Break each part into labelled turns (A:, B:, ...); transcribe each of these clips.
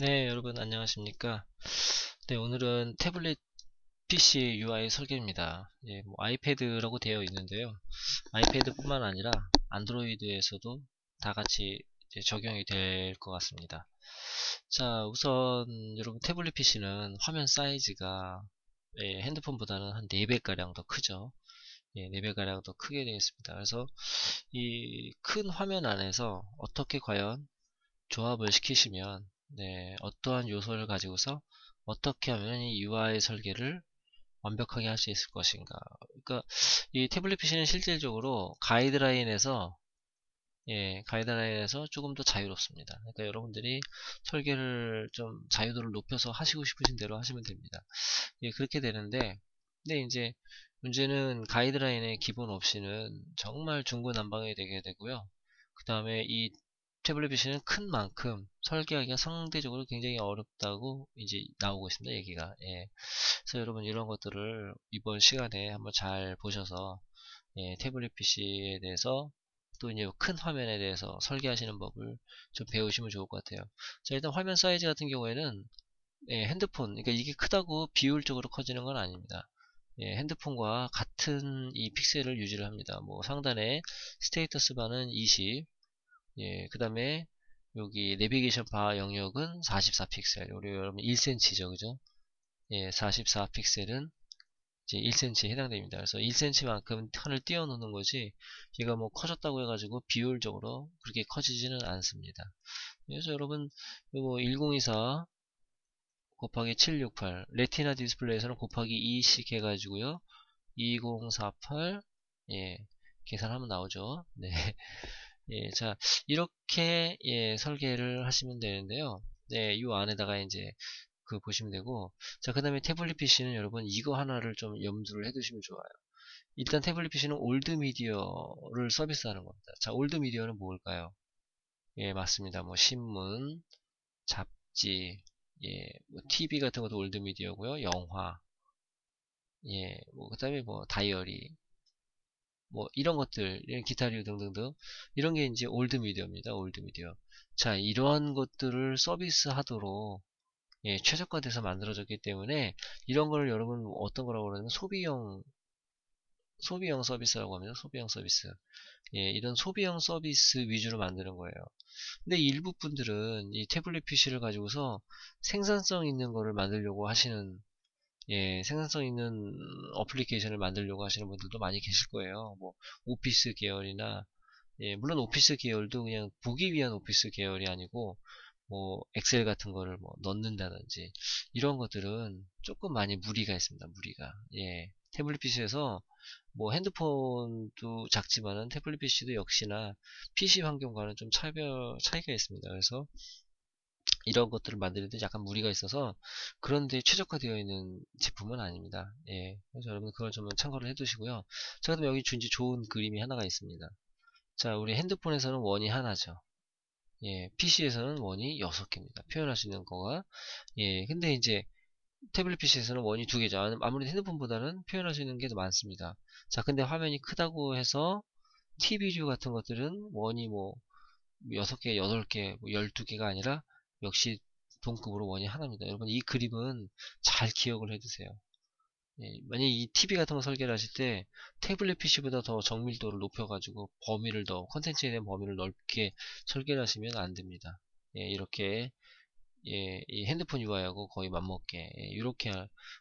A: 네, 여러분 안녕하십니까? 네, 오늘은 태블릿 PC UI 설계입니다. 예, 뭐 아이패드라고 되어 있는데요. 아이패드뿐만 아니라 안드로이드에서도 다 같이 이제 적용이 될 것 같습니다. 자, 우선 여러분 태블릿 PC는 화면 사이즈가 핸드폰보다는 한 4배가량 더 크죠. 예, 4배가량 더 크게 되어 있습니다. 그래서 이 큰 화면 안에서 어떻게 과연 조합을 시키시면 어떠한 요소를 가지고서 어떻게 하면 이 UI 설계를 완벽하게 할 수 있을 것인가. 그러니까 이 태블릿 PC는 실질적으로 가이드라인에서 조금 더 자유롭습니다. 그러니까 여러분들이 설계를 좀 자유도를 높여서 하시고 싶으신 대로 하시면 됩니다. 예, 그렇게 되는데, 근데 이제 문제는 가이드라인의 기본 없이는 정말 중구난방이 되게 되고요. 그 다음에 이 태블릿 PC는 큰 만큼 설계하기가 상대적으로 굉장히 어렵다고 이제 나오고 있습니다, 얘기가. 예. 그래서 여러분 이런 것들을 이번 시간에 한번 잘 보셔서 태블릿 PC에 대해서 또 이제 큰 화면에 대해서 설계하시는 법을 좀 배우시면 좋을 것 같아요. 자, 일단 화면 사이즈 같은 경우에는 핸드폰, 그러니까 이게 크다고 비율적으로 커지는 건 아닙니다. 핸드폰과 같은 이 픽셀을 유지를 합니다. 뭐 상단에 스테이터스 바는 20, 그 다음에 여기 내비게이션 바 영역은 44픽셀. 우리 여러분 1cm죠, 그죠? 44픽셀은 이제 1cm에 해당됩니다. 그래서 1cm만큼 칸을 띄워 놓는 거지, 얘가 뭐 커졌다고 해가지고 비율적으로 그렇게 커지지는 않습니다. 그래서 여러분, 요거 1024 곱하기 768, 레티나 디스플레이에서는 곱하기 2씩 해가지고요. 2048, 예, 계산하면 나오죠. 네. 예, 자, 이렇게, 설계를 하시면 되는데요. 네, 이 안에다가 이제, 그 보시면 되고, 자, 그 다음에 태블릿 PC는 여러분, 이거 하나를 좀 염두를 해두시면 좋아요. 일단 태블릿 PC는 올드 미디어를 서비스하는 겁니다. 자, 올드 미디어는 뭘까요? 예, 맞습니다. 뭐, 신문, 잡지, 뭐, TV 같은 것도 올드 미디어고요. 영화, 뭐, 그 다음에 뭐, 다이어리, 뭐 이런 것들, 이런 기타류 등등등, 이런 게 이제 올드 미디어입니다. 올드 미디어. 자, 이러한 것들을 서비스하도록 최적화돼서 만들어졌기 때문에 이런 걸 여러분 어떤 거라고 그러냐면 소비형 서비스라고 합니다. 소비형 서비스. 이런 소비형 서비스 위주로 만드는 거예요. 근데 일부 분들은 이 태블릿 PC를 가지고서 생산성 있는 거를 만들려고 하시는, 생산성 있는 어플리케이션을 만들려고 하시는 분들도 많이 계실 거예요. 뭐, 오피스 계열이나, 물론 오피스 계열도 그냥 보기 위한 오피스 계열이 아니고, 뭐, 엑셀 같은 거를 뭐 넣는다든지, 이런 것들은 조금 많이 무리가 있습니다, 무리가. 태블릿 PC에서, 뭐, 핸드폰도 작지만은 태블릿 PC도 역시나 PC 환경과는 좀 차이가 있습니다. 그래서, 이런 것들을 만드는데 약간 무리가 있어서 그런데 최적화되어 있는 제품은 아닙니다. 그래서 여러분 그걸 좀 참고를 해두시고요. 자, 그럼 여기 준지 좋은 그림이 하나가 있습니다. 자, 우리 핸드폰에서는 원이 하나죠. PC에서는 원이 6개입니다. 표현할 수 있는 거가. 근데 이제 태블릿 PC에서는 원이 2개죠. 아무래도 핸드폰보다는 표현할 수 있는 게 더 많습니다. 자, 근데 화면이 크다고 해서 TV류 같은 것들은 원이 뭐 6개, 8개, 뭐 12개가 아니라 역시 동급으로 원이 하나입니다. 여러분 이 그림은 잘 기억을 해두세요. 만약 이 TV 같은 거 설계를 하실 때 태블릿 PC보다 더 정밀도를 높여가지고 범위를 더 컨텐츠에 대한 범위를 넓게 설계를 하시면 안 됩니다. 이렇게 이 핸드폰 UI하고 거의 맞먹게 이렇게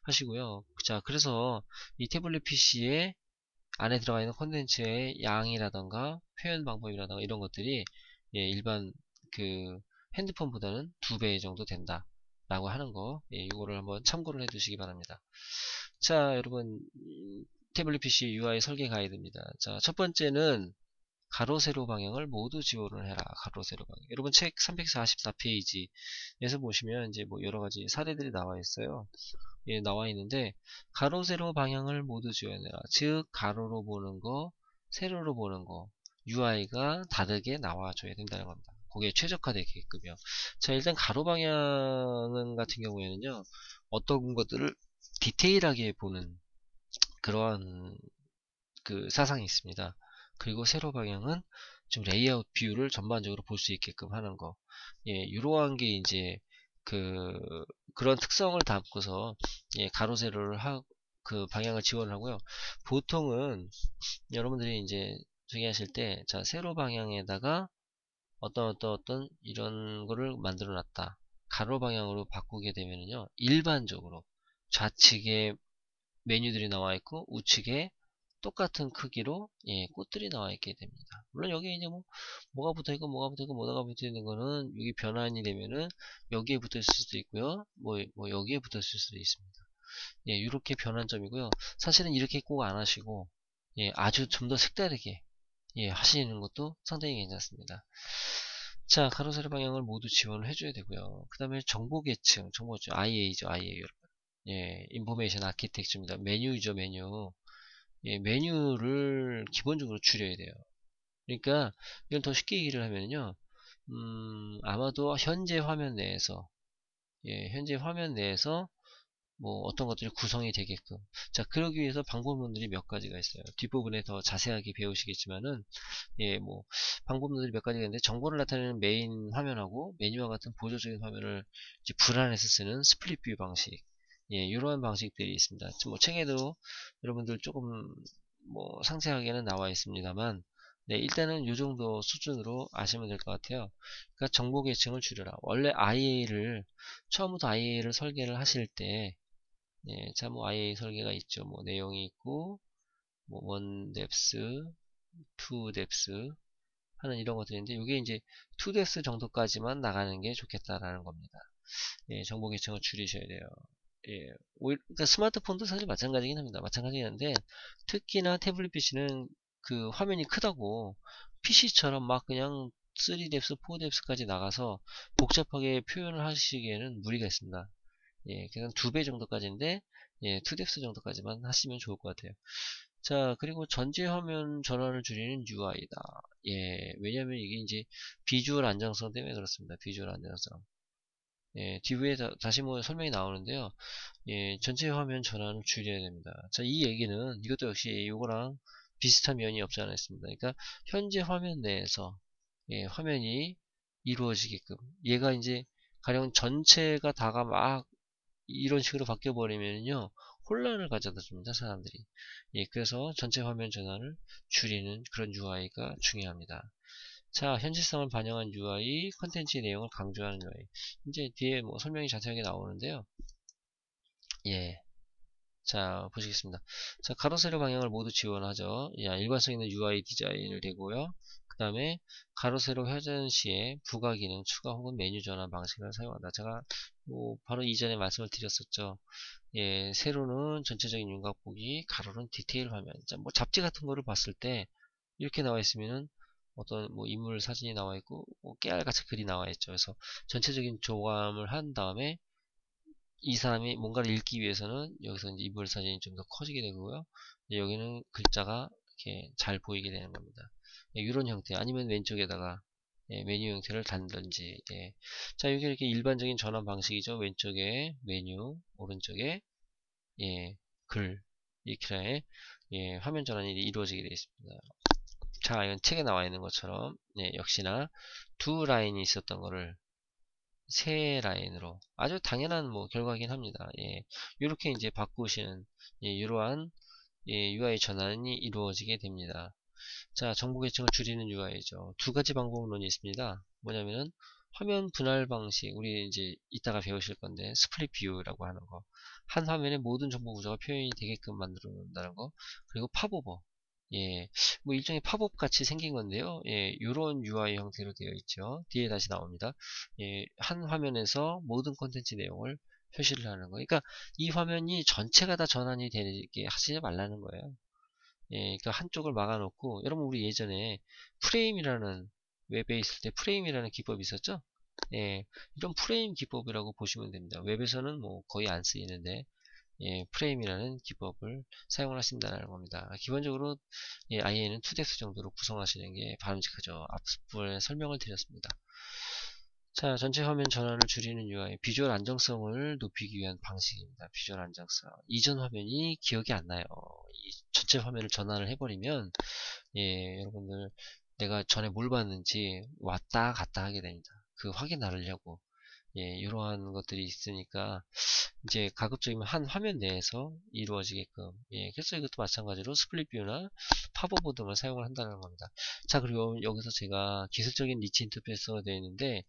A: 하시고요. 자, 그래서 이 태블릿 PC에 안에 들어가 있는 콘텐츠의 양이라던가 표현 방법이라던가 이런 것들이 일반 그 핸드폰보다는 2배 정도 된다 라고 하는 거, 이거를 한번 참고를 해 두시기 바랍니다. 자, 여러분, 태블릿 PC UI 설계 가이드입니다. 자, 첫 번째는 가로 세로 방향을 모두 지원을 해라. 가로 세로 방향. 여러분 책 344페이지에서 보시면 이제 뭐 여러 가지 사례들이 나와 있어요. 나와 있는데 가로 세로 방향을 모두 지원해라. 즉 가로로 보는 거, 세로로 보는 거, UI가 다르게 나와줘야 된다는 겁니다. 거기에 최적화되게끔요. 자, 일단 가로 방향 같은 경우에는요, 어떤 것들을 디테일하게 보는 그러한 그 사상이 있습니다. 그리고 세로 방향은 좀 레이아웃 뷰를 전반적으로 볼 수 있게끔 하는 거. 이러한 게 이제 그런 특성을 담고서 예, 가로 세로를 그 방향을 지원하고요. 보통은 여러분들이 이제 저기 하실 때, 자, 세로 방향에다가 어떤 이런 거를 만들어 놨다. 가로 방향으로 바꾸게 되면은요, 일반적으로 좌측에 메뉴들이 나와 있고 우측에 똑같은 크기로 예, 꽃들이 나와 있게 됩니다. 물론 여기에 이제 뭐가 붙어 있고 뭐가 붙어 있고 뭐가 붙어 있는 거는 여기 변환이 되면은 여기에 붙어 있을 수도 있고요. 뭐 여기에 붙어 있을 수도 있습니다. 예, 이렇게 변환점이고요. 사실은 이렇게 꼭 안 하시고 예, 아주 좀 더 색다르게 예, 하시는 것도 상당히 괜찮습니다. 자, 가로 세로 방향을 모두 지원을 해줘야 되고요. 그 다음에 정보 계층, 정보죠. IA죠, IA 여러분. 예, 인포메이션 아키텍처입니다. 메뉴죠, 메뉴. 예, 메뉴를 기본적으로 줄여야 돼요. 그러니까 이건 더 쉽게 얘기를 하면요. 아마도 현재 화면 내에서 예, 현재 화면 내에서 뭐 어떤 것들이 구성이 되게끔 자 그러기 위해서 방법론들이 몇 가지가 있어요. 뒷부분에 더 자세하게 배우시겠지만은 예, 뭐 방법론들이 몇 가지가 있는데 정보를 나타내는 메인 화면하고 메뉴와 같은 보조적인 화면을 이제 불안해서 쓰는 스플릿 뷰 방식 예, 이러한 방식들이 있습니다. 뭐 책에도 여러분들 조금 뭐 상세하게는 나와 있습니다만 네, 일단은 이 정도 수준으로 아시면 될 것 같아요. 그러니까 정보 계층을 줄여라. 원래 IA를 처음부터 IA를 설계를 하실 때 예, 자, 뭐 IA 설계가 있죠. 뭐 내용이 있고 뭐 원 뎁스, 투 뎁스 하는 이런 것들인데 이게 이제 투 뎁스 정도까지만 나가는 게 좋겠다라는 겁니다. 예, 정보 계층을 줄이셔야 돼요. 예, 그러니까 스마트폰도 사실 마찬가지긴 합니다. 마찬가지긴 한데 특히나 태블릿 PC는 그 화면이 크다고 PC처럼 막 그냥 3뎁스, 4뎁스까지 나가서 복잡하게 표현을 하시기에는 무리가 있습니다. 예, 그냥 2배 정도까지인데 예, 2뎁스 정도까지만 하시면 좋을 것 같아요. 자, 그리고 전체 화면 전환을 줄이는 UI다. 예, 왜냐면 이게 이제 비주얼 안정성 때문에 그렇습니다. 비주얼 안정성. 예, 뒤에 다시 뭐 설명이 나오는데요. 예, 전체 화면 전환을 줄여야 됩니다. 자, 이 얘기는 이것도 역시 이거랑 비슷한 면이 없지 않아 있습니다. 그러니까 현재 화면 내에서 예, 화면이 이루어지게끔 얘가 이제 가령 전체가 다가 막 이런 식으로 바뀌어 버리면요 혼란을 가져다 줍니다 사람들이. 예, 그래서 전체 화면 전환을 줄이는 그런 UI가 중요합니다. 자, 현실성을 반영한 UI, 컨텐츠의 내용을 강조하는 UI. 이제 뒤에 뭐 설명이 자세하게 나오는데요. 예. 자, 보시겠습니다. 자, 가로 세로 방향을 모두 지원하죠. 야, 일관성 있는 UI 디자인을 되고요. 그 다음에 가로 세로 회전 시에 부가 기능 추가 혹은 메뉴 전환 방식을 사용한다. 제가 뭐 바로 이전에 말씀을 드렸었죠. 예, 세로는 전체적인 윤곽 보기, 가로는 디테일 화면. 자, 뭐 잡지 같은 거를 봤을 때 이렇게 나와 있으면은 어떤 뭐 인물 사진이 나와 있고 뭐 깨알같이 글이 나와 있죠. 그래서 전체적인 조감을 한 다음에 이 사람이 뭔가를 읽기 위해서는 여기서 이제 인물 사진이 좀 더 커지게 되고요. 여기는 글자가 이렇게 잘 보이게 되는 겁니다. 예, 이런 형태 아니면 왼쪽에다가 예, 메뉴 형태를 단든지 예. 자, 이게 이렇게 일반적인 전환 방식이죠. 왼쪽에 메뉴, 오른쪽에 예, 글 이렇게 예, 화면 전환이 이루어지게 되어 있습니다. 자, 이건 책에 나와 있는 것처럼 예, 역시나 두 라인이 있었던 거를 세 라인으로 아주 당연한 뭐 결과이긴 합니다. 예, 이렇게 이제 바꾸시는 예, 이러한 예, UI 전환이 이루어지게 됩니다. 자, 정보 계층을 줄이는 UI죠. 두 가지 방법론이 있습니다. 뭐냐면은 화면 분할 방식, 우리 이제 이따가 배우실 건데 스플릿 뷰라고 하는 거, 한 화면에 모든 정보 구조가 표현이 되게끔 만들어 놓는다는 거, 그리고 팝오버. 예, 뭐 일종의 팝업 같이 생긴 건데요. 예, 이런 UI 형태로 되어 있죠. 뒤에 다시 나옵니다. 예, 한 화면에서 모든 콘텐츠 내용을 표시를 하는 거. 그러니까 이 화면이 전체가 다 전환이 되게 하지 말라는 거예요. 예, 그러니까 한쪽을 막아놓고 여러분 우리 예전에 프레임이라는 웹에 있을 때 프레임이라는 기법이 있었죠? 예, 이런 프레임 기법이라고 보시면 됩니다. 웹에서는 뭐 거의 안 쓰이는데 예, 프레임이라는 기법을 사용을 하신다는 겁니다. 기본적으로 예, IA는 2뎁스 정도로 구성하시는 게 바람직하죠. 앞부분에 설명을 드렸습니다. 자, 전체 화면 전환을 줄이는 UI, 비주얼 안정성을 높이기 위한 방식입니다. 비주얼 안정성. 이전 화면이 기억이 안 나요. 이 전체 화면을 전환을 해버리면, 예, 여러분들, 내가 전에 뭘 봤는지 왔다 갔다 하게 됩니다. 그 확인하려고. 예, 이러한 것들이 있으니까 이제 가급적이면 한 화면 내에서 이루어지게끔, 예, 그래서 이것도 마찬가지로 스플릿 뷰나 팝오버 등을 사용을 한다는 겁니다. 자, 그리고 여기서 제가 기술적인 니치 인터페이스가 되어 있는데,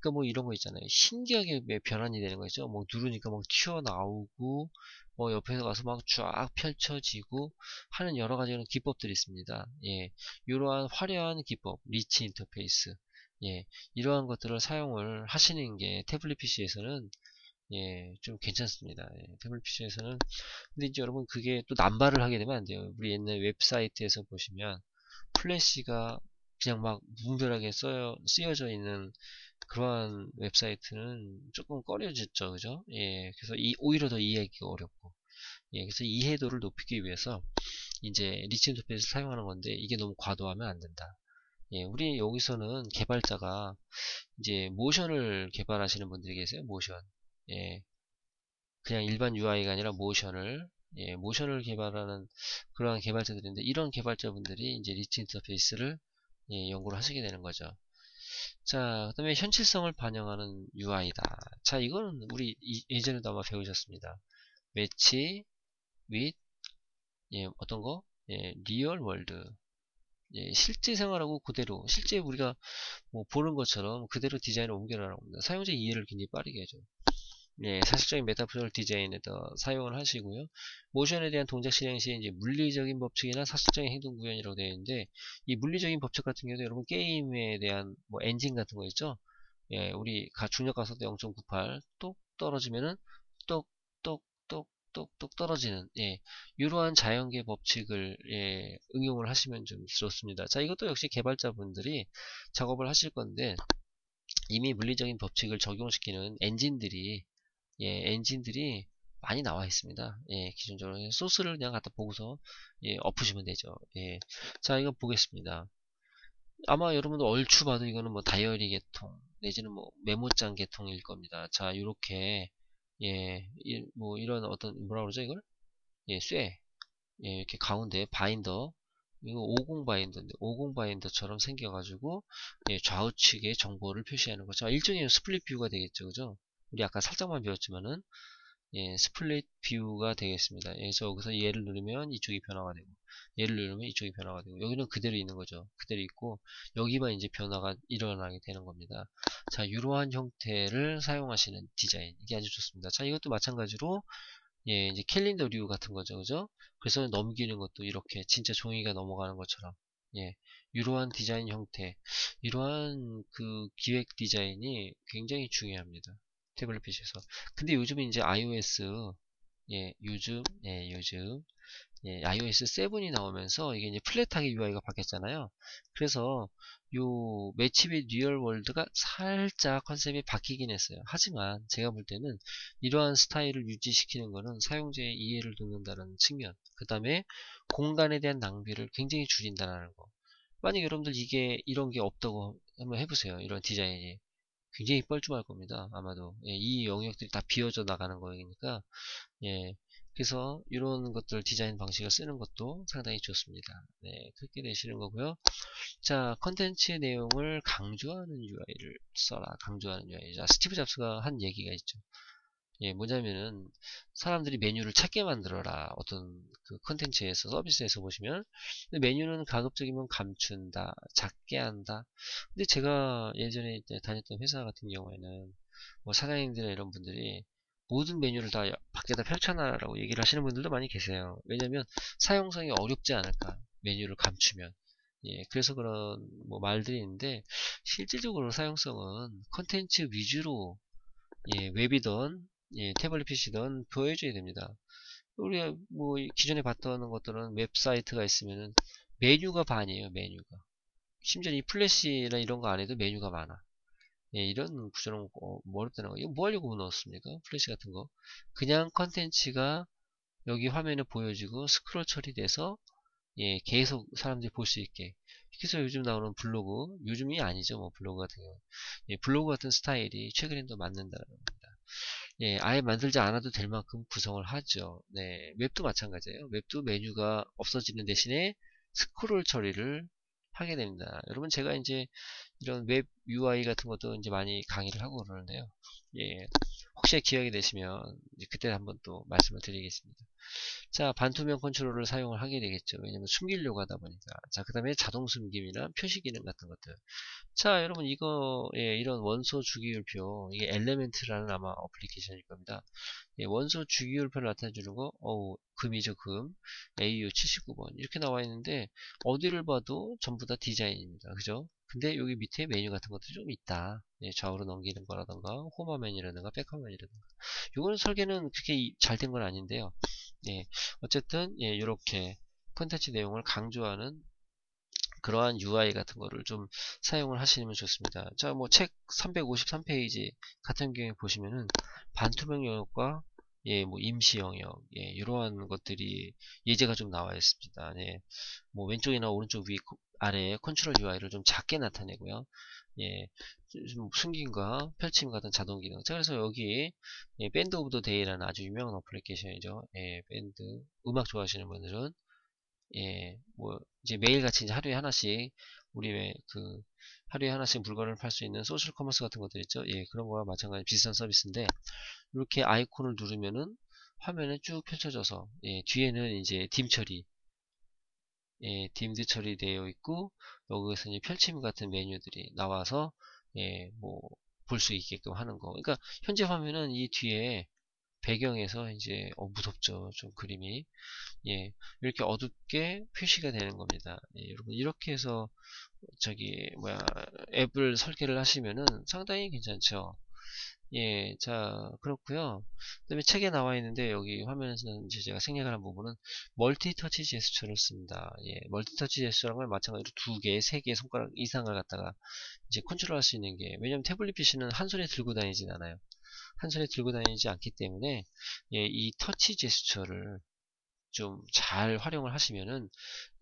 A: 그러니까 뭐 이런 거 있잖아요. 신기하게 변환이 되는 거 있죠. 뭐 누르니까 막 튀어나오고, 뭐 옆에서 가서 막 쫙 펼쳐지고 하는 여러 가지 기법들이 있습니다. 예, 이러한 화려한 기법, 리치 인터페이스, 예, 이러한 것들을 사용을 하시는 게 태블릿 PC에서는 예, 좀 괜찮습니다. 예, 태블릿 PC에서는. 근데 이제 여러분 그게 또 남발을 하게 되면 안 돼요. 우리 옛날 웹사이트에서 보시면 플래시가 그냥 막 무분별하게 쓰여져 있는 그러한 웹사이트는 조금 꺼려졌죠. 그죠? 예, 그래서 오히려 더 이해하기가 어렵고. 예, 그래서 이해도를 높이기 위해서 이제 리치 인터페이스를 사용하는 건데 이게 너무 과도하면 안 된다. 예, 우리 여기서는 개발자가 이제 모션을 개발하시는 분들이 계세요. 모션. 예, 그냥 일반 UI가 아니라 모션을, 예, 모션을 개발하는 그러한 개발자들인데 이런 개발자분들이 이제 리치 인터페이스를 예, 연구를 하시게 되는 거죠. 자, 그 다음에 현실성을 반영하는 UI다. 자, 이거는 우리 예전에도 아마 배우셨습니다. 매치, 윗, 예, 어떤 거? 예, 리얼 월드. 예, 실제 생활하고 그대로, 실제 우리가 뭐 보는 것처럼 그대로 디자인을 옮겨나가는 겁니다. 사용자 이해를 굉장히 빠르게 해줘. 예, 사실적인 메타포절 디자인에다 사용을 하시고요. 모션에 대한 동작 실행 시 이제 물리적인 법칙이나 사실적인 행동 구현이라고 되어 있는데, 이 물리적인 법칙 같은 경우도 여러분 게임에 대한 뭐 엔진 같은 거 있죠? 예, 우리 중력 가속도 0.98, 똑 떨어지면은 똑, 똑, 똑, 똑, 똑 떨어지는, 예, 이러한 자연계 법칙을, 예, 응용을 하시면 좀 좋습니다. 자, 이것도 역시 개발자분들이 작업을 하실 건데, 이미 물리적인 법칙을 적용시키는 엔진들이 엔진들이 많이 나와 있습니다. 예, 기본적으로 소스를 그냥 갖다 보고서 예, 엎으시면 되죠. 예. 자, 이거 보겠습니다. 아마 여러분도 얼추 봐도 이거는 뭐 다이어리 계통 내지는 뭐 메모장 계통일 겁니다. 자, 요렇게 예, 뭐 이런 어떤 뭐라 그러죠 이걸? 예, 쇠. 예, 이렇게 가운데 바인더 이거 50 바인더인데 50 바인더처럼 생겨가지고 예, 좌우측에 정보를 표시하는 거죠. 일종의 스플릿 뷰가 되겠죠, 그죠? 우리 아까 살짝만 배웠지만은 예, 스플릿 뷰가 되겠습니다. 그래서 여기서 얘를 누르면 이쪽이 변화가 되고 얘를 누르면 이쪽이 변화가 되고 여기는 그대로 있는 거죠. 그대로 있고 여기만 이제 변화가 일어나게 되는 겁니다. 자, 이러한 형태를 사용하시는 디자인 이게 아주 좋습니다. 자, 이것도 마찬가지로 예, 이제 캘린더류 같은 거죠. 그죠? 그래서 넘기는 것도 이렇게 진짜 종이가 넘어가는 것처럼 예, 이러한 디자인 형태 이러한 그 기획 디자인이 굉장히 중요합니다. 태블릿 PC에서. 근데 요즘에 이제 iOS 요즘 예, iOS 7이 나오면서 이게 이제 플랫하게 UI가 바뀌었잖아요. 그래서 요 매치빗 리얼 월드가 살짝 컨셉이 바뀌긴 했어요. 하지만 제가 볼 때는 이러한 스타일을 유지시키는 것은 사용자의 이해를 돕는다는 측면, 그 다음에 공간에 대한 낭비를 굉장히 줄인다는 거. 만약 여러분들 이게 이런 게 없다고 한번 해보세요. 이런 디자인이. 굉장히 뻘쭘할 겁니다. 아마도. 예, 이 영역들이 다 비워져 나가는 거니까. 예. 그래서 이런 것들 디자인 방식을 쓰는 것도 상당히 좋습니다. 네, 그렇게 되시는 거고요. 자, 컨텐츠 내용을 강조하는 UI를 써라. 강조하는 UI. 자, 스티브 잡스가 한 얘기가 있죠. 예, 뭐냐면은 사람들이 메뉴를 찾게 만들어라. 어떤 그 컨텐츠에서 서비스에서 보시면 근데 메뉴는 가급적이면 감춘다, 작게 한다. 근데 제가 예전에 이제 다녔던 회사 같은 경우에는 뭐 사장님들이나 이런 분들이 모든 메뉴를 다 밖에다 펼쳐놔라고 얘기를 하시는 분들도 많이 계세요. 왜냐면 사용성이 어렵지 않을까. 메뉴를 감추면. 예, 그래서 그런 뭐 말들이 있는데 실질적으로 사용성은 컨텐츠 위주로 예, 웹이든 예, 태블릿 PC든 보여줘야 됩니다. 우리가 뭐 기존에 봤던 것들은 웹사이트가 있으면은 메뉴가 반이에요, 메뉴가. 심지어 이 플래시나 이런 거 안 해도 메뉴가 많아. 예, 이런 구조는 뭐 어렵다는 거. 이거 뭐 하려고 넣었습니까? 플래시 같은 거. 그냥 컨텐츠가 여기 화면에 보여지고 스크롤 처리돼서 예, 계속 사람들이 볼 수 있게. 그래서 요즘 나오는 블로그, 요즘이 아니죠, 뭐 블로그 같은 경우. 예, 블로그 같은 스타일이 최근에도 맞는다는 겁니다. 예, 아예 만들지 않아도 될 만큼 구성을 하죠. 네, 웹도 마찬가지예요. 웹도 메뉴가 없어지는 대신에 스크롤 처리를 하게 됩니다. 여러분 제가 이제 이런 웹 UI 같은 것도 이제 많이 강의를 하고 그러는데요. 예, 혹시 기억이 되시면 이제 그때 한번 또 말씀을 드리겠습니다. 자, 반투명 컨트롤을 사용을 하게 되겠죠. 왜냐면 숨기려고 하다 보니까. 자, 그 다음에 자동 숨김이나 표시 기능 같은 것들. 자, 여러분 이거 예, 이런 원소 주기율표 이게 엘레멘트라는 아마 어플리케이션일 겁니다. 예, 원소 주기율표를 나타내주는 거, 금이죠, 금. AU 79번. 이렇게 나와 있는데, 어디를 봐도 전부 다 디자인입니다. 그죠? 근데 여기 밑에 메뉴 같은 것도 좀 있다. 예, 좌우로 넘기는 거라던가, 홈화면이라든가, 백화면이라든가. 요거는 설계는 그렇게 잘 된 건 아닌데요. 예, 어쨌든, 예, 요렇게 콘텐츠 내용을 강조하는 그러한 UI 같은 거를 좀 사용을 하시면 좋습니다. 자, 뭐 책 353페이지 같은 경우에 보시면은 반투명 영역과 예, 뭐 임시 영역, 예, 이러한 것들이 예제가 좀 나와 있습니다. 네, 뭐 왼쪽이나 오른쪽 위 아래에 컨트롤 UI를 좀 작게 나타내고요. 예, 좀 숨김과 펼침 같은 자동 기능. 자, 그래서 여기 예, 밴드 오브 더 데이라는 아주 유명한 어플리케이션이죠. 예, 밴드 음악 좋아하시는 분들은 예, 뭐, 이제 매일같이 이제 하루에 하나씩, 우리 그, 하루에 하나씩 물건을 팔 수 있는 소셜 커머스 같은 것들 있죠? 예, 그런 거와 마찬가지 비슷한 서비스인데, 이렇게 아이콘을 누르면은 화면에 쭉 펼쳐져서, 예, 뒤에는 이제 딤 처리, 예, 딤드 처리되어 있고, 여기서 이제 펼침 같은 메뉴들이 나와서, 예, 뭐, 볼 수 있게끔 하는 거. 그러니까, 현재 화면은 이 뒤에 배경에서 이제, 무섭죠. 좀 그림이. 예, 이렇게 어둡게 표시가 되는 겁니다. 예, 여러분 이렇게 해서 저기 뭐야 앱을 설계를 하시면은 상당히 괜찮죠. 예, 자 그렇고요. 그다음에 책에 나와 있는데 여기 화면에서는 이제 제가 생략을 한 부분은 멀티 터치 제스처를 씁니다. 예, 멀티 터치 제스처라는 걸 마찬가지로 두 개, 세 개 손가락 이상을 갖다가 이제 컨트롤할 수 있는 게 왜냐면 태블릿 PC는 한 손에 들고 다니진 않아요. 한 손에 들고 다니지 않기 때문에 예, 이 터치 제스처를 좀 잘 활용을 하시면은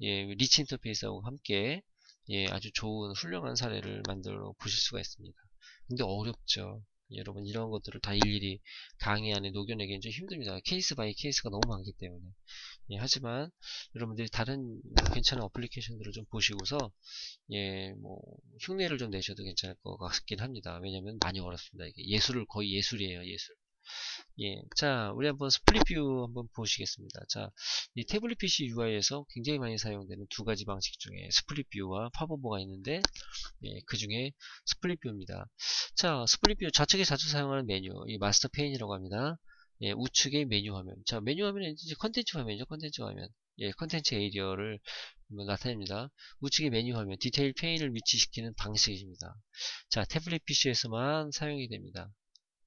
A: 예, 리치 인터페이스하고 함께 예, 아주 좋은 훌륭한 사례를 만들어 보실 수가 있습니다. 근데 어렵죠. 여러분 이런 것들을 다 일일이 강의 안에 녹여내기는 좀 힘듭니다. 케이스 바이 케이스가 너무 많기 때문에. 예, 하지만 여러분들이 다른 괜찮은 어플리케이션들을 좀 보시고서 예, 뭐 흉내를 좀 내셔도 괜찮을 것 같긴 합니다. 왜냐면 많이 어렵습니다. 이게 예술을 거의 예술이에요, 예술. 예, 자, 우리 한번 스플릿 뷰 한번 보시겠습니다. 자, 이 태블릿 PC UI에서 굉장히 많이 사용되는 두 가지 방식 중에 스플릿 뷰와 팝오버가 있는데, 예, 그 중에 스플릿 뷰입니다. 자, 스플릿 뷰 좌측에 자주 사용하는 메뉴, 이 마스터 페인이라고 합니다. 예, 우측의 메뉴 화면. 자, 메뉴 화면은 이제 컨텐츠 화면이죠, 컨텐츠 화면. 예, 컨텐츠 에리어를 나타냅니다. 우측의 메뉴 화면, 디테일 페인을 위치시키는 방식입니다. 자, 태블릿 PC에서만 사용이 됩니다.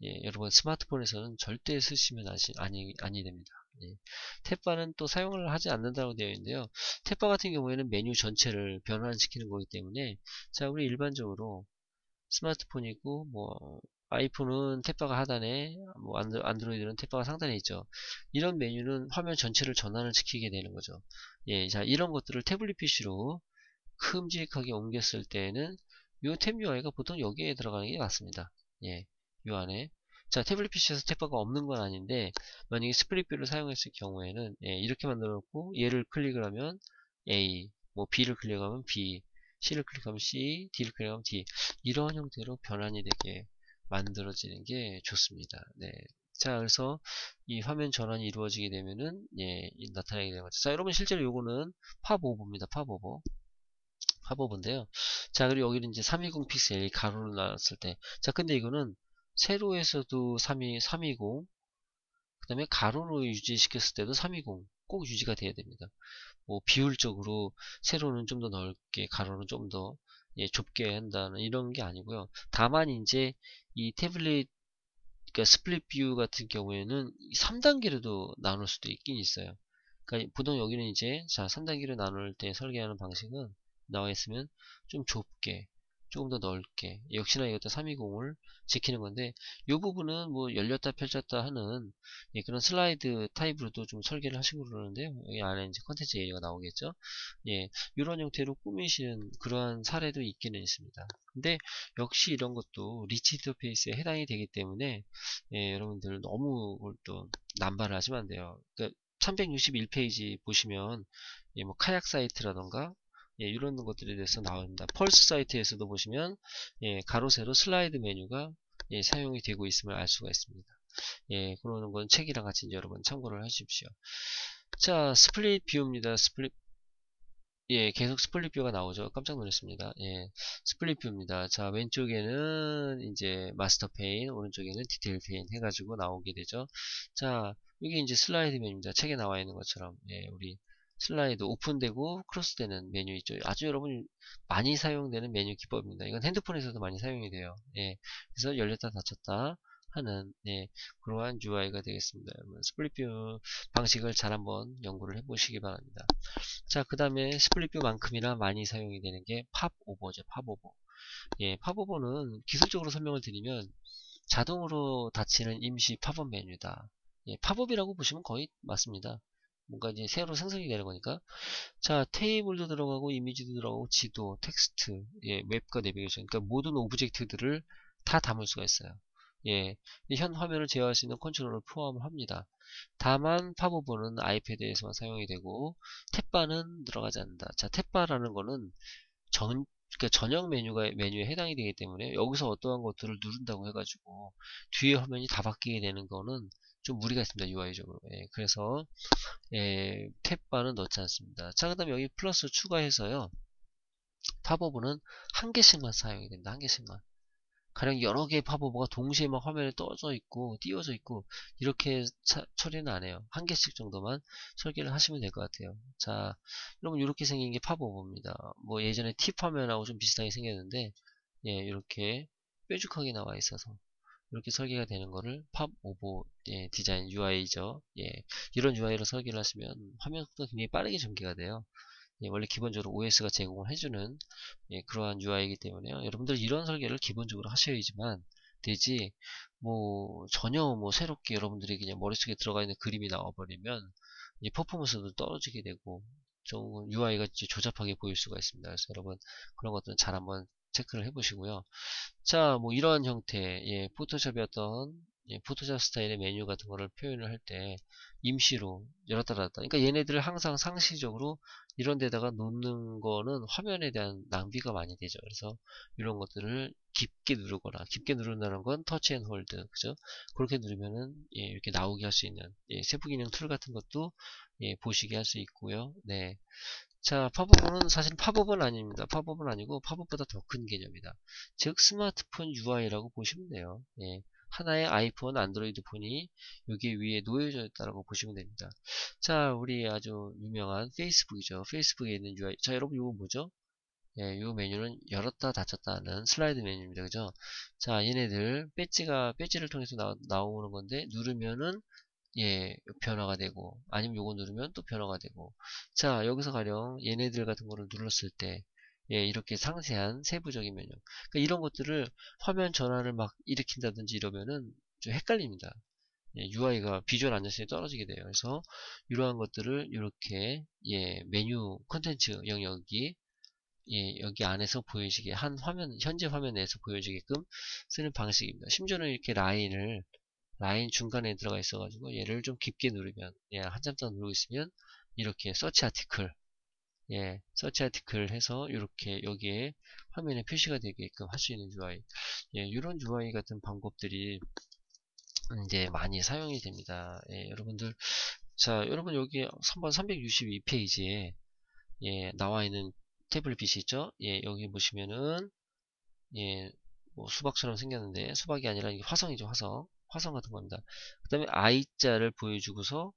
A: 예, 여러분 스마트폰에서는 절대 쓰시면 아니 됩니다. 예, 탭바는 또 사용을 하지 않는다고 되어 있는데요. 탭바 같은 경우에는 메뉴 전체를 변환시키는 거기 때문에 자, 우리 일반적으로 스마트폰이고 뭐 아이폰은 탭바가 하단에 뭐 안드로이드는 탭바가 상단에 있죠. 이런 메뉴는 화면 전체를 전환을 시키게 되는 거죠. 예, 자, 이런 것들을 태블릿 PC로 큼직하게 옮겼을 때는 이 탭 UI가 보통 여기에 들어가는 게 맞습니다. 예, 요 안에. 자, 태블릿 PC에서 탭바가 없는 건 아닌데, 만약에 스플릿뷰를 사용했을 경우에는, 예, 이렇게 만들어 놓고, 얘를 클릭을 하면 A, 뭐 B를 클릭하면 B, C를 클릭하면 C, D를 클릭하면 D. 이런 형태로 변환이 되게 만들어지는 게 좋습니다. 네. 자, 그래서 이 화면 전환이 이루어지게 되면은, 예, 나타나게 되는 거죠. 자, 여러분 실제로 요거는 팝오버입니다. 팝오버. 팝업인데요. 자, 그리고 여기는 이제 320 픽셀 가로로 나왔을 때. 자, 근데 이거는 세로에서도 320, 그 다음에 가로로 유지시켰을 때도 320. 꼭 유지가 돼야 됩니다. 뭐, 비율적으로 세로는 좀 더 넓게, 가로는 좀 더 예, 좁게 한다는 이런 게 아니고요. 다만 이제 이 태블릿, 그러니까 스플릿 뷰 같은 경우에는 3단계로도 나눌 수도 있긴 있어요. 그러니까 보통 여기는 이제 자 3단계로 나눌 때 설계하는 방식은 나와 있으면 좀 좁게 조금 더 넓게 역시나 이것도 320을 지키는 건데 이 부분은 뭐 열렸다 펼쳤다 하는 예, 그런 슬라이드 타입으로도 좀 설계를 하시고 그러는데요. 여기 안에 이제 컨텐츠 에리어가 나오겠죠. 예, 이런 형태로 꾸미시는 그러한 사례도 있기는 있습니다. 근데 역시 이런 것도 리치 인터페이스에 해당이 되기 때문에 예, 여러분들 너무 또 남발을 하시면 안 돼요. 그러니까 361페이지 보시면 예, 뭐 카약 사이트라던가 예, 이런 것들에 대해서 나옵니다. 펄스 사이트에서도 보시면 예, 가로 세로 슬라이드 메뉴가 예, 사용이 되고 있음을 알 수가 있습니다. 예, 그러는 건 책이랑 같이 이제 여러분 참고를 하십시오. 자, 스플릿 뷰입니다. 예, 계속 스플릿 뷰가 나오죠. 깜짝 놀랐습니다. 예, 스플릿 뷰입니다. 자, 왼쪽에는 이제 마스터 페인, 오른쪽에는 디테일 페인 해가지고 나오게 되죠. 자, 이게 이제 슬라이드 메뉴입니다. 책에 나와 있는 것처럼, 예, 우리 슬라이드 오픈되고 크로스되는 메뉴 있죠. 아주 여러분 많이 사용되는 메뉴 기법입니다. 이건 핸드폰에서도 많이 사용이 돼요. 예, 그래서 열렸다 닫혔다 하는, 예, 그러한 UI가 되겠습니다. 여러분, 스플릿 뷰 방식을 잘 한번 연구를 해보시기 바랍니다. 자, 그 다음에 스플릿뷰만큼이나 많이 사용이 되는 게 팝오버죠. 팝오버. 예, 팝오버는 기술적으로 설명을 드리면 자동으로 닫히는 임시 팝업 메뉴다. 예, 팝업이라고 보시면 거의 맞습니다. 뭔가 이제 새로 생성이 되는 거니까. 자, 테이블도 들어가고 이미지도 들어가고 지도, 텍스트, 예, 웹과 내비게이션. 그러니까 모든 오브젝트들을 다 담을 수가 있어요. 예, 현 화면을 제어할 수 있는 컨트롤을 포함을 합니다. 다만 팝오버는 아이패드에서만 사용이 되고 탭바는 들어가지 않는다. 자, 탭바라는 거는 그러니까 전용 메뉴에 해당이 되기 때문에 여기서 어떠한 것들을 누른다고 해가지고 뒤에 화면이 다 바뀌게 되는 거는 좀 무리가 있습니다. UI적으로. 예, 그래서 예, 탭바는 넣지 않습니다. 자, 그 다음에 여기 플러스 추가해서요. 팝오버는 한 개씩만 사용이 됩니다. 한 개씩만. 가령 여러 개의 팝오버가 동시에 막 화면에 떠져 있고 띄워져 있고 이렇게 처리는 안 해요. 한 개씩 정도만 설계를 하시면 될 것 같아요. 자, 여러분 이렇게 생긴 게 팝오버입니다. 뭐 예전에 팁 화면하고 좀 비슷하게 생겼는데 예, 이렇게 뾰족하게 나와 있어서 이렇게 설계가 되는 거를 팝오버 예, 디자인 UI죠. 예, 이런 UI로 설계를 하시면 화면 속도가 굉장히 빠르게 전개가 돼요. 예, 원래 기본적으로 OS가 제공을 해주는 예, 그러한 UI이기 때문에요. 여러분들 이런 설계를 기본적으로 하셔야지만 되지 뭐 전혀 뭐 새롭게 여러분들이 그냥 머릿속에 들어가 있는 그림이 나와버리면 이 퍼포먼스도 떨어지게 되고 좀 UI가 조잡하게 보일 수가 있습니다. 그래서 여러분 그런 것들은 잘 한번 체크를 해보시고요. 자, 뭐 이러한 형태, 예, 포토샵의 어떤 예, 포토샵 스타일의 메뉴 같은 거를 표현을 할 때 임시로 열었다 닫았다. 그러니까 얘네들을 항상 상시적으로 이런 데다가 놓는 거는 화면에 대한 낭비가 많이 되죠. 그래서 이런 것들을 깊게 누르거나 깊게 누른다는 건 터치 앤 홀드, 그죠? 그렇게 누르면은 예, 이렇게 나오게 할 수 있는 예, 세부 기능 툴 같은 것도 예, 보시게 할 수 있고요. 네. 자, 팝업은 사실 팝업은 아닙니다. 팝업은 아니고 팝업보다 더 큰 개념이다. 즉 스마트폰 UI라고 보시면 돼요. 예, 하나의 아이폰, 안드로이드 폰이 여기 위에 놓여져 있다고 보시면 됩니다. 자, 우리 아주 유명한 페이스북이죠. 페이스북에 있는 UI. 자, 여러분 이거 뭐죠? 예, 이 메뉴는 열었다 닫혔다 하는 슬라이드 메뉴입니다. 그죠? 자, 얘네들 배지를 통해서 나오는 건데 누르면은 예, 변화가 되고 아니면 요거 누르면 또 변화가 되고 자 여기서 가령 얘네들 같은 거를 눌렀을 때 예, 이렇게 상세한 세부적인 메뉴 그러니까 이런 것들을 화면 전환을 막 일으킨다든지 이러면은 좀 헷갈립니다. 예, UI가 비주얼 안정성이 떨어지게 돼요. 그래서 이러한 것들을 이렇게 예, 메뉴 콘텐츠 영역이 예, 여기 안에서 보여지게 한 화면 현재 화면 내에서 보여지게끔 쓰는 방식입니다. 심지어는 이렇게 라인 중간에 들어가 있어가지고 얘를 좀 깊게 누르면 예, 한참 동안 누르고 있으면 이렇게 서치 아티클 예, 서치 아티클 해서 이렇게 여기에 화면에 표시가 되게끔 할 수 있는 UI 예, 이런 UI 같은 방법들이 이제 많이 사용이 됩니다. 예, 여러분들 자 여러분 여기 3번 362페이지에 예, 나와 있는 태블릿 빛이 있죠? 예, 여기 보시면은 예, 뭐 수박처럼 생겼는데 수박이 아니라 이게 화성이죠, 화성. 화성 같은 겁니다. 그 다음에 I자를 보여주고서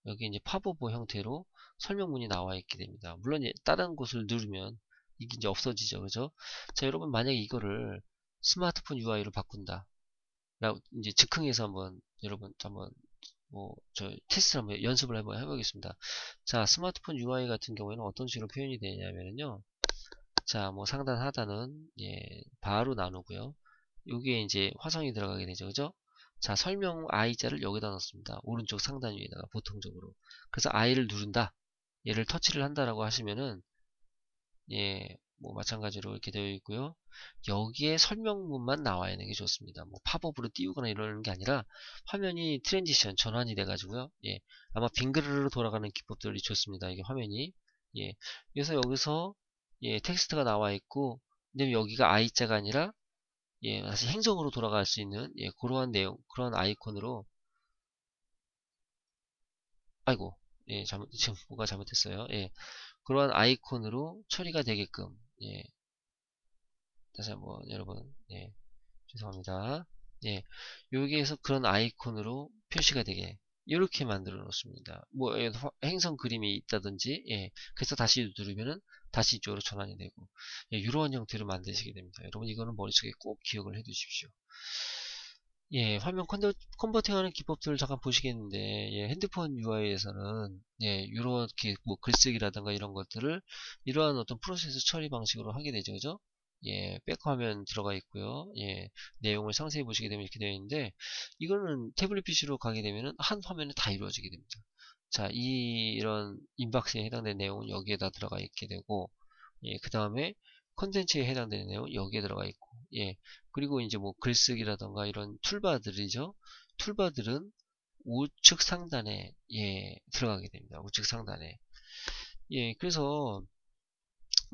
A: 여기 이제 팝오버 형태로 설명문이 나와 있게 됩니다. 물론 다른 곳을 누르면 이게 이제 없어지죠, 그죠? 자, 여러분 만약에 이거를 스마트폰 UI로 바꾼다. 라고 이제 즉흥해서 한번 여러분 한번 뭐 저 테스트를 한번 연습을 한번 해보겠습니다. 자, 스마트폰 UI 같은 경우에는 어떤 식으로 표현이 되냐면요. 자, 뭐 상단 하단은 예, 바로 나누고요. 여기에 이제 화성이 들어가게 되죠. 그죠? 자, 설명 I자를 여기다 넣습니다. 오른쪽 상단 위에다가 보통적으로. 그래서 I를 누른다. 얘를 터치를 한다라고 하시면은 예, 뭐 마찬가지로 이렇게 되어 있고요. 여기에 설명문만 나와 있는 게 좋습니다. 뭐 팝업으로 띄우거나 이러는 게 아니라 화면이 트랜지션 전환이 돼 가지고요. 예. 아마 빙그르르 돌아가는 기법들이 좋습니다. 이게 화면이. 예. 그래서 여기서 예, 텍스트가 나와 있고, 근데 여기가 I자가 아니라, 예, 다시 행성으로 돌아갈 수 있는, 예, 그러한 내용, 그런 아이콘으로, 아이고, 예, 지금 뭐가 잘못됐어요. 예, 그러한 아이콘으로 처리가 되게끔, 예, 다시 한번, 여러분, 예, 죄송합니다. 예, 여기에서 그런 아이콘으로 표시가 되게 이렇게 만들어 놓습니다. 뭐 행성 그림이 있다든지, 예, 그래서 다시 누르면은 다시 이쪽으로 전환이 되고, 예, 이러한 형태로 만드시게 됩니다. 여러분 이거는 머릿속에 꼭 기억을 해 두십시오. 예, 화면 컨버팅하는 기법들을 잠깐 보시겠는데, 예, 핸드폰 UI에서는 예, 이렇게 뭐 글쓰기라든가 이런 것들을 이러한 어떤 프로세스 처리 방식으로 하게 되죠, 그죠? 예, 백화면 들어가 있고요. 예, 내용을 상세히 보시게 되면 이렇게 되어 있는데, 이거는 태블릿 PC로 가게 되면은 한 화면에 다 이루어지게 됩니다. 자, 이런 인박스에 해당되는 내용은 여기에다 들어가 있게 되고, 예, 그 다음에 컨텐츠에 해당되는 내용은 여기에 들어가 있고, 예, 그리고 이제 뭐 글쓰기라던가 이런 툴바들이죠. 툴바들은 우측 상단에, 예, 들어가게 됩니다. 우측 상단에. 예, 그래서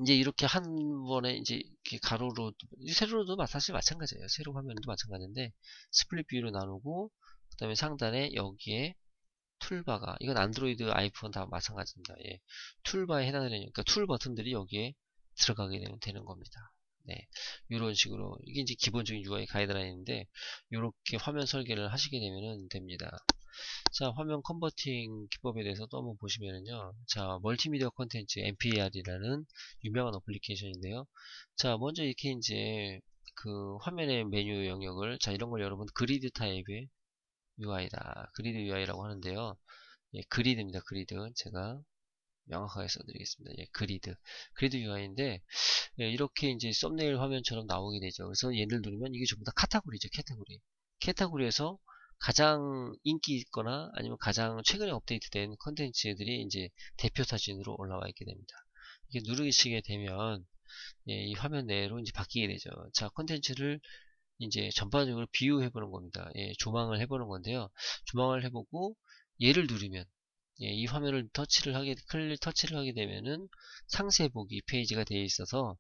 A: 이제 이렇게 한 번에 이제 이렇게 가로로, 세로로도 사실 마찬가지예요. 세로 화면도 마찬가지인데, 스플릿 뷰로 나누고, 그 다음에 상단에 여기에 툴바가, 이건 안드로이드, 아이폰 다 마찬가지입니다. 예. 툴바에 해당되는, 그러니까 툴 버튼들이 여기에 들어가게 되는 겁니다. 네. 이런 식으로, 이게 이제 기본적인 UI 가이드라인인데, 이렇게 화면 설계를 하시게 되면 됩니다. 자, 화면 컨버팅 기법에 대해서 또 한번 보시면은요. 자, 멀티미디어 콘텐츠 MPR이라는 유명한 어플리케이션인데요. 자, 먼저 이렇게 이제 그 화면의 메뉴 영역을, 자, 이런 걸 여러분 그리드 타입의 UI다. 그리드 UI라고 하는데요. 예, 그리드입니다. 그리드. 제가 명확하게 써드리겠습니다. 예, 그리드. 그리드 UI인데, 예, 이렇게 이제 썸네일 화면처럼 나오게 되죠. 그래서 얘를 누르면 이게 전부 다 카테고리죠. 카테고리. 카테고리에서 가장 인기 있거나 아니면 가장 최근에 업데이트된 컨텐츠들이 이제 대표 사진으로 올라와 있게 됩니다. 이게 누르시게 되면 예, 이 화면 내로 이제 바뀌게 되죠. 자, 컨텐츠를 이제 전반적으로 비유해 보는 겁니다. 예, 조망을 해보는 건데요. 조망을 해보고 얘를 누르면 예, 이 화면을 터치를 하게 되면은 상세 보기 페이지가 되어 있어서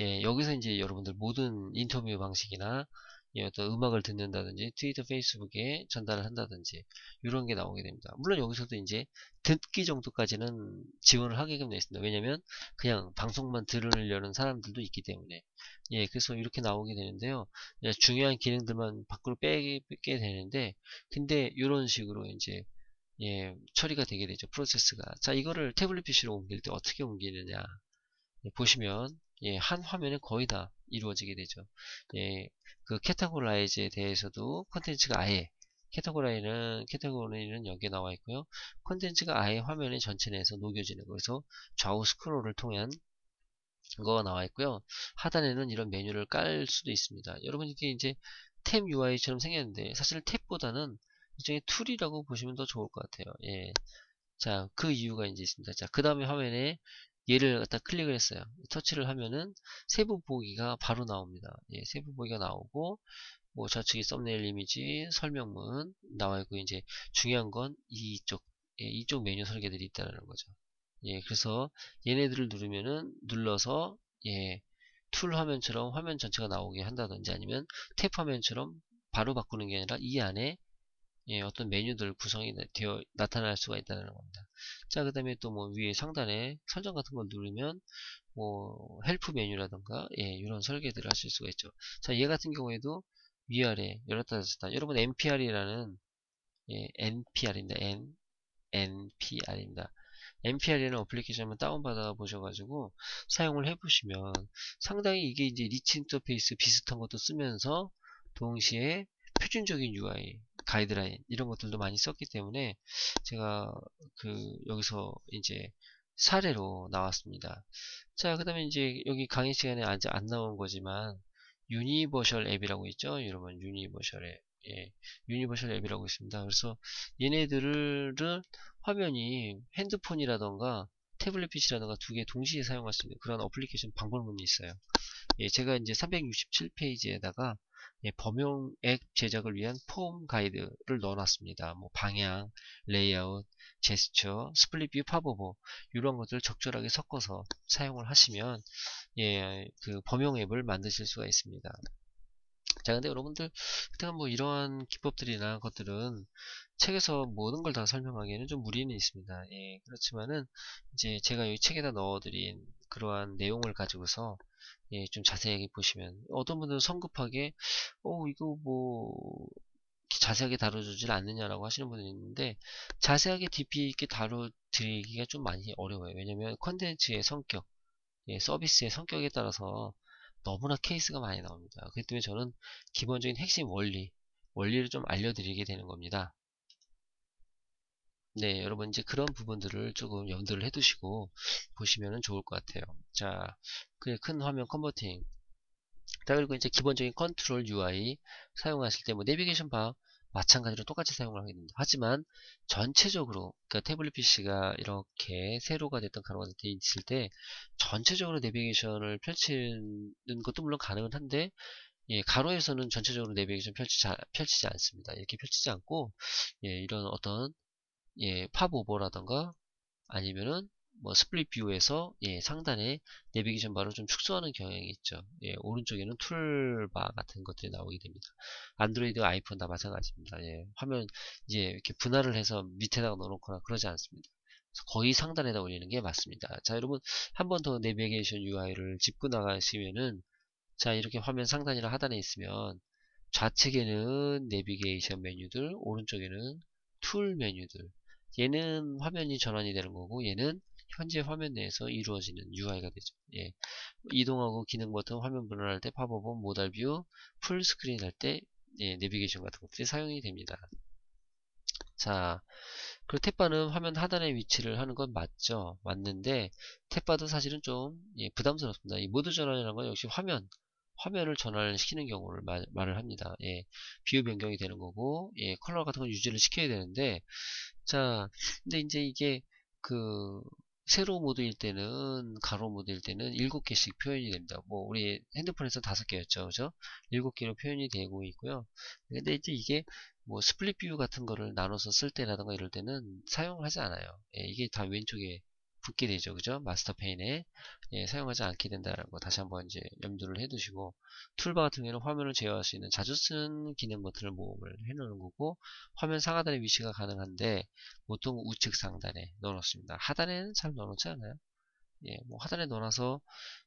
A: 예, 여기서 이제 여러분들 모든 인터뷰 방식이나 예, 어떤 음악을 듣는다든지 트위터, 페이스북에 전달을 한다든지 이런 게 나오게 됩니다. 물론 여기서도 이제 듣기 정도까지는 지원을 하게끔 되어 있습니다. 왜냐면 그냥 방송만 들으려는 사람들도 있기 때문에 예, 그래서 이렇게 나오게 되는데요. 예, 중요한 기능들만 밖으로 빼게 되는데 근데 이런 식으로 이제 예, 처리가 되게 되죠. 프로세스가. 자, 이거를 태블릿 PC로 옮길 때 어떻게 옮기느냐. 예, 보시면 예, 한 화면에 거의 다 이루어지게 되죠. 예, 그 캐테고라이즈에 대해서도 컨텐츠가 아예 캐테고리는 여기에 나와 있고요. 컨텐츠가 아예 화면의 전체 내에서 녹여지는 거에서 좌우 스크롤을 통한 거가 나와 있고요. 하단에는 이런 메뉴를 깔 수도 있습니다. 여러분 이게 이제 탭 UI처럼 생겼는데 사실 탭보다는 일종의 툴이라고 보시면 더 좋을 것 같아요. 예. 자, 그 이유가 이제 있습니다. 자, 그 다음에 화면에 얘를 갖다 클릭을 했어요. 터치를 하면은 세부 보기가 바로 나옵니다. 예, 세부 보기가 나오고, 뭐 좌측에 썸네일 이미지, 설명문 나와 있고, 이제 중요한 건 이쪽, 예, 이쪽 메뉴 설계들이 있다는 거죠. 예, 그래서 얘네들을 누르면은 눌러서, 예, 툴 화면처럼 화면 전체가 나오게 한다든지 아니면 탭 화면처럼 바로 바꾸는 게 아니라 이 안에 예, 어떤 메뉴들 구성이 되어 나타날 수가 있다는 겁니다. 자, 그 다음에 또 뭐 위에 상단에 설정 같은 걸 누르면 뭐 헬프 메뉴라던가 예, 이런 설계들을 하실 수가 있죠. 자, 얘 같은 경우에도 위아래 열었다 닫았다. 여러분 NPR이라는 예, NPR입니다. NPR입니다. NPR이라는 어플리케이션 한번 다운받아 보셔가지고 사용을 해보시면 상당히 이게 이제 리치 인터페이스 비슷한 것도 쓰면서 동시에 표준적인 UI, 가이드라인 이런 것들도 많이 썼기 때문에 제가 그 여기서 이제 사례로 나왔습니다. 자, 그 다음에 이제 여기 강의 시간에 아직 안 나온 거지만 유니버셜 앱이라고 있죠. 여러분 유니버셜 앱. 예, 유니버셜 앱이라고 있습니다. 그래서 얘네들을 화면이 핸드폰이라던가 태블릿 PC라던가 두 개 동시에 사용할 수 있는 그런 어플리케이션 방법론이 있어요. 예, 제가 이제 367페이지에다가 범용 앱 제작을 위한 폼 가이드를 넣어놨습니다. 뭐 방향, 레이아웃, 제스처, 스플릿 뷰, 팝오버 이런 것들을 적절하게 섞어서 사용을 하시면 그 범용 앱을 만드실 수가 있습니다. 자, 근데 여러분들 일단 뭐 이러한 기법들이나 것들은 책에서 모든 걸 다 설명하기에는 좀 무리는 있습니다. 그렇지만은 이제 제가 여기 책에다 넣어드린 그러한 내용을 가지고서 좀 자세하게 보시면 어떤 분들은 성급하게 이거 뭐 자세하게 다뤄주질 않느냐라고 하시는 분이 있는데 자세하게 깊이 있게 다뤄드리기가 좀 많이 어려워요. 왜냐면 컨텐츠의 성격, 서비스의 성격에 따라서 너무나 케이스가 많이 나옵니다. 그렇기 때문에 저는 기본적인 핵심 원리를 좀 알려드리게 되는 겁니다. 네, 여러분 이제 그런 부분들을 조금 염두를 해두시고 보시면 좋을 것 같아요. 자, 그 큰 화면 컨버팅. 자, 그리고 이제 기본적인 컨트롤 UI 사용하실 때 뭐 내비게이션 바 마찬가지로 똑같이 사용을 하게 됩니다. 하지만 전체적으로 그러니까 태블릿 PC가 이렇게 세로가 됐던 가로가 됐던 있을 때 전체적으로 내비게이션을 펼치는 것도 물론 가능은 한데 가로에서는 전체적으로 내비게이션 펼치지 않습니다. 이렇게 펼치지 않고 이런 어떤 팝 오버라던가 아니면은 뭐 스플릿 뷰에서 상단에 내비게이션 바를 좀 축소하는 경향이 있죠. 오른쪽에는 툴바 같은 것들이 나오게 됩니다. 안드로이드, 아이폰 다 마찬가지입니다. 화면 이제 이렇게 분할을 해서 밑에다가 넣어놓거나 그러지 않습니다. 그래서 거의 상단에다 올리는 게 맞습니다. 자, 여러분 한 번 더 내비게이션 UI를 짚고 나가시면은 자, 이렇게 화면 상단이나 하단에 있으면 좌측에는 내비게이션 메뉴들, 오른쪽에는 툴 메뉴들. 얘는 화면이 전환이 되는 거고 얘는 현재 화면 내에서 이루어지는 UI가 되죠. 이동하고 기능 버튼, 화면 분할할 때, 팝업은 모달 뷰, 풀 스크린 할 때 내비게이션 같은 것들이 사용이 됩니다. 자, 그리고 탭바는 화면 하단에 위치를 하는 건 맞죠? 맞는데 탭바도 사실은 좀 부담스럽습니다. 이 모드 전환이라는 건 역시 화면을 전환을 시키는 경우를 말을 합니다. 비율 변경이 되는 거고 컬러 같은 걸 유지를 시켜야 되는데 자, 근데 이제 이게 그 세로 모드일 때는 가로 모드일 때는 7개씩 표현이 됩니다. 뭐 우리 핸드폰에서 5개였죠. 그죠? 7개로 표현이 되고 있고요. 근데 이제 이게 뭐 스플릿 뷰 같은 거를 나눠서 쓸 때라든가 이럴 때는 사용을 하지 않아요. 이게 다 왼쪽에 붙게 되죠. 그죠? 마스터 페인에 사용하지 않게 된다는 거 다시 한번 이제 염두를 해두시고 툴바 같은 경우는 화면을 제어할 수 있는 자주 쓰는 기능 버튼을 모음을 해놓는 거고 화면 상하단에 위치가 가능한데 보통 우측 상단에 넣어놓습니다. 하단에는 잘 넣어놓지 않아요. 뭐 하단에 넣어놔서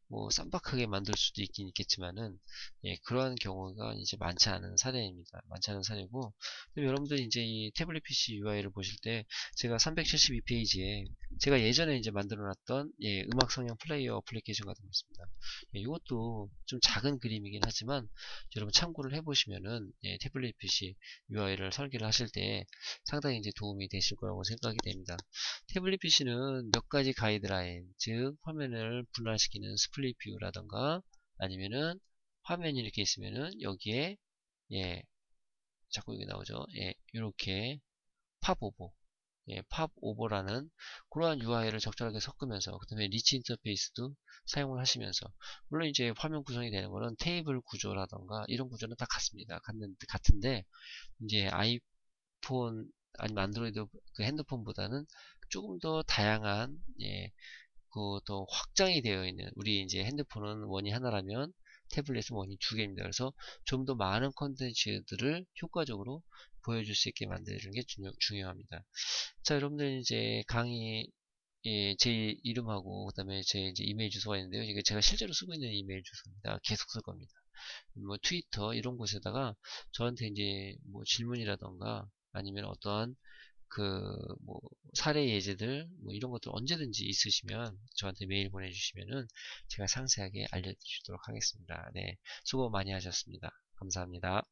A: 뭐 쌈박하게 만들 수도 있긴 있겠지만은 그러한 경우가 이제 많지 않은 사례입니다. 많지 않은 사례고 여러분들 이제 이 태블릿 PC UI를 보실 때 제가 372페이지에 제가 예전에 이제 만들어놨던 음악 성형 플레이어 어플리케이션 같은 거 있습니다. 이것도 좀 작은 그림이긴 하지만 여러분 참고를 해보시면은 태블릿 PC UI를 설계를 하실 때 상당히 이제 도움이 되실 거라고 생각이 됩니다. 태블릿 PC는 몇 가지 가이드라인, 즉 화면을 분할시키는 스플릿 뷰라던가 아니면은 화면이 이렇게 있으면은 여기에 자꾸 여기 나오죠. 이렇게 팝 오버, 팝 오버라는 그러한 UI를 적절하게 섞으면서 그 다음에 리치 인터페이스도 사용을 하시면서 물론 이제 화면 구성이 되는 거는 테이블 구조라던가 이런 구조는 다 같은데 이제 아이폰 아니면 안드로이드 그 핸드폰보다는 조금 더 다양한 그 더 확장이 되어 있는 우리 이제 핸드폰은 원이 하나라면 태블릿은 원이 두 개입니다. 그래서 좀 더 많은 컨텐츠들을 효과적으로 보여줄 수 있게 만드는 게 중요합니다. 자, 여러분들 이제 강의 제 이름하고 그다음에 제 이제 이메일 주소가 있는데요. 이게 제가 실제로 쓰고 있는 이메일 주소입니다. 계속 쓸 겁니다. 뭐 트위터 이런 곳에다가 저한테 이제 뭐 질문이라던가 아니면 어떠한 그 뭐 사례 예제들 뭐 이런 것들 언제든지 있으시면 저한테 메일 보내주시면은 제가 상세하게 알려드리도록 하겠습니다. 네, 수고 많이 하셨습니다. 감사합니다.